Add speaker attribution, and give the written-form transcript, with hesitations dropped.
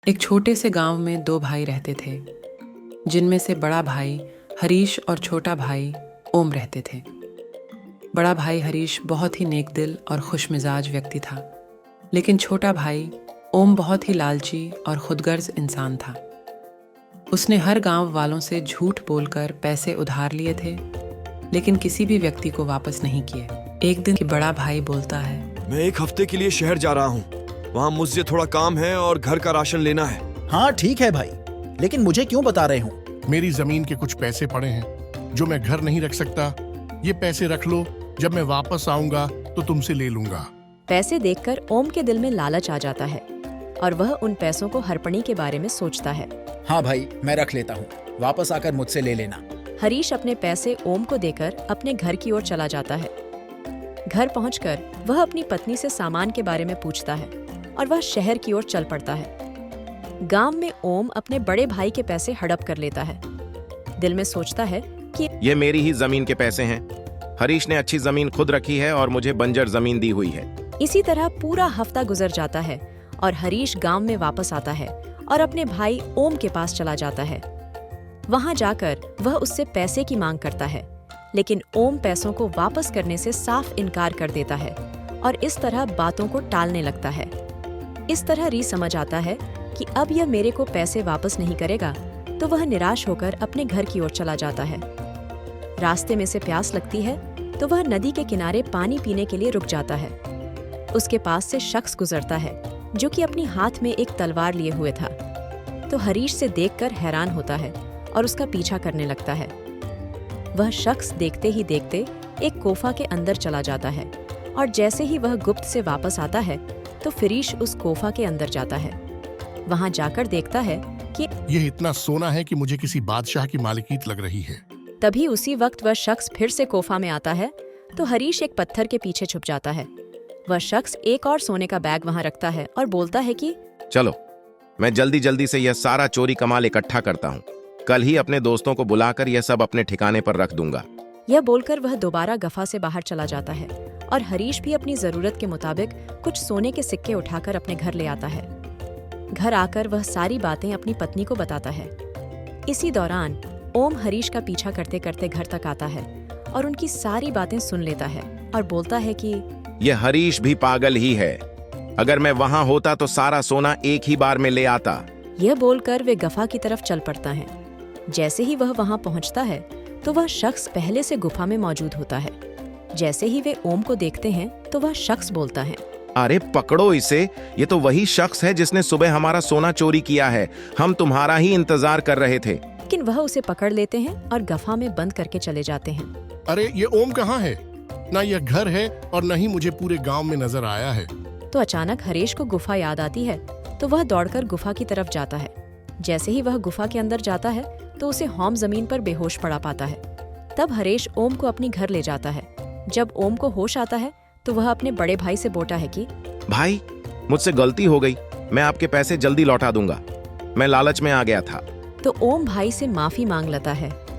Speaker 1: एक छोटे से गांव में दो भाई रहते थे, जिनमें से बड़ा भाई हरीश और छोटा भाई ओम रहते थे। बड़ा भाई हरीश बहुत ही नेक दिल और खुश मिजाज व्यक्ति था, लेकिन छोटा भाई ओम बहुत ही लालची और खुदगर्ज इंसान था। उसने हर गांव वालों से झूठ बोलकर पैसे उधार लिए थे, लेकिन किसी भी व्यक्ति को वापस नहीं किए। एक दिन बड़ा भाई बोलता है,
Speaker 2: मैं एक हफ्ते के लिए शहर जा रहा हूँ। वहाँ मुझसे थोड़ा काम है और घर का राशन लेना है।
Speaker 3: हाँ ठीक है भाई, लेकिन मुझे क्यों बता रहे हो?
Speaker 4: मेरी जमीन के कुछ पैसे पड़े हैं जो मैं घर नहीं रख सकता। ये पैसे रख लो, जब मैं वापस आऊंगा तो तुमसे ले लूंगा।
Speaker 5: पैसे देखकर ओम के दिल में लालच आ जाता है और वह उन पैसों को हड़पनी के बारे में सोचता है।
Speaker 3: हाँ भाई, मैं रख लेता हूँ, वापस आकर मुझसे ले लेना।
Speaker 5: हरीश अपने पैसे ओम को देकर अपने घर की ओर चला जाता है। घर पहुंचकर वह अपनी पत्नी से सामान के बारे में पूछता है और वह शहर की ओर चल पड़ता है। गांव में ओम अपने बड़े भाई के पैसे हड़प कर लेता है। दिल में सोचता है कि
Speaker 6: ये मेरी ही जमीन के पैसे हैं। हरीश ने अच्छी जमीन खुद रखी है और मुझे बंजर जमीन दी हुई है।
Speaker 5: इसी तरह पूरा हफ्ता गुजर जाता है और हरीश गांव में वापस आता है और अपने भाई ओम के पास चला जाता है। वहां जाकर वह उससे पैसे की मांग करता है, लेकिन ओम पैसों को वापस करने से साफ इनकार कर देता है और इस तरह बातों को टालने लगता है। इस तरह री समझ आता है कि अब यह मेरे को पैसे वापस नहीं करेगा, तो वह निराश होकर अपने घर की ओर चला जाता है। रास्ते में से प्यास लगती है तो वह नदी के किनारे पानी पीने के लिए रुक जाता है। उसके पास से शख्स गुजरता है जो कि अपनी हाथ में एक तलवार लिए हुए था, तो हरीश से देखकर हैरान होता है और उसका पीछा करने लगता है। वह शख्स देखते ही देखते एक कोफा के अंदर चला जाता है और जैसे ही वह गुप्त से वापस आता है तो फिरीश उस कोफा के अंदर जाता है। वहां जाकर देखता है कि
Speaker 4: यह इतना सोना है कि मुझे किसी बादशाह की मालिकीत लग रही है।
Speaker 5: तभी उसी वक्त वह शख्स फिर से कोफा में आता है तो हरीश एक पत्थर के पीछे छुप जाता है। वह शख्स एक और सोने का बैग वहां रखता है और बोलता है कि
Speaker 6: चलो, मैं जल्दी जल्दी से यह सारा चोरी कमाल इकट्ठा करता हूँ। कल ही अपने दोस्तों को बुलाकर यह सब अपने ठिकाने पर रख दूंगा।
Speaker 5: यह बोलकर वह दोबारा गफा से बाहर चला जाता है और हरीश भी अपनी जरूरत के मुताबिक कुछ सोने के सिक्के उठाकर अपने घर ले आता है। घर आकर वह सारी बातें अपनी पत्नी को बताता है। इसी दौरान ओम हरीश का पीछा करते करते घर तक आता है और उनकी सारी बातें सुन लेता है और बोलता है कि
Speaker 6: यह हरीश भी पागल ही है। अगर मैं वहां होता तो सारा सोना एक ही बार में ले आता।
Speaker 5: यह बोलकर वे गफा की तरफ चल पड़ता है। जैसे ही वह वहां पहुंचता है तो वह शख्स पहले से गुफा में मौजूद होता है। जैसे ही वे ओम को देखते हैं तो वह शख्स बोलता है,
Speaker 6: अरे पकड़ो इसे, ये तो वही शख्स है जिसने सुबह हमारा सोना चोरी किया है। हम तुम्हारा ही इंतजार कर रहे थे।
Speaker 5: लेकिन वह उसे पकड़ लेते हैं और गफा में बंद करके चले जाते हैं।
Speaker 4: अरे ये ओम कहाँ है? ना यह घर है और न ही मुझे पूरे गांव में नजर आया है।
Speaker 5: तो अचानक हरीश को गुफा याद आती है तो वह दौड़कर गुफा की तरफ जाता है। जैसे ही वह गुफा के अंदर जाता है तो उसे हॉम जमीन पर बेहोश पड़ा पाता है। तब हरीश ओम को अपनी घर ले जाता है। जब ओम को होश आता है तो वह अपने बड़े भाई से बोलता है कि
Speaker 6: भाई, मुझसे गलती हो गई, मैं आपके पैसे जल्दी लौटा दूंगा। मैं लालच में आ गया था।
Speaker 5: तो ओम भाई से माफी मांग लेता है